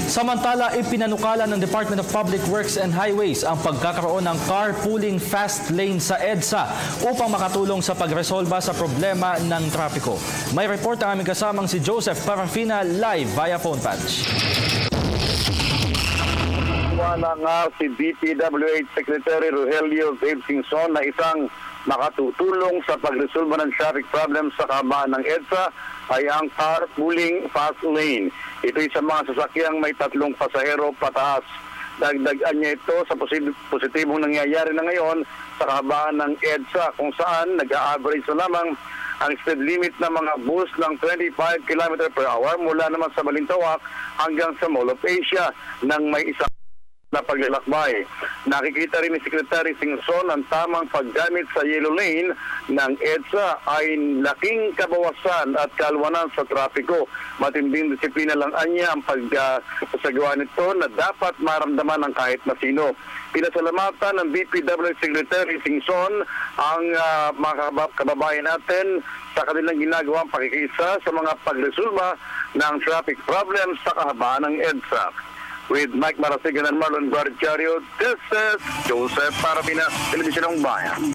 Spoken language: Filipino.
Samantala, ipinanukala ng Department of Public Works and Highways ang pagkakaroon ng carpooling fast lane sa EDSA upang makatulong sa pagresolba sa problema ng trapiko. May report ang aming kasamang si Joseph Parafina live via phone patch. Wala nga si DPWH Secretary Rogelio Singson na isang makatutulong sa pagresolba ng traffic problem sa kahabaan ng EDSA ay ang carpooling fast lane. Ito'y sa mga sasakyang may 3 pasahero pataas. Dagdagan niya ito sa positibong nangyayari na ngayon sa kahabaan ng EDSA kung saan nag-a-average na lamang ang speed limit ng mga bus ng 25 km per hour mula naman sa Balintawak hanggang sa Mall of Asia nang may isang na paglalakbay. Nakikita rin ni Secretary Singson ang tamang paggamit sa yellow lane ng EDSA ay laking kabawasan at kalwanan sa trapiko. Matinding disiplina lang anya ang pagsasagawa nito na dapat maramdaman ng kahit na sino. Pinasalamatan ng DPW Secretary Singson ang mga kababayan natin sa kanilang ginagawang pakikisa sa mga pagresolba ng traffic problems sa kahabaan ng EDSA. With Mike Marasigan and Marlon Guardiario, this is Joseph Parafina, Television ng Bayan.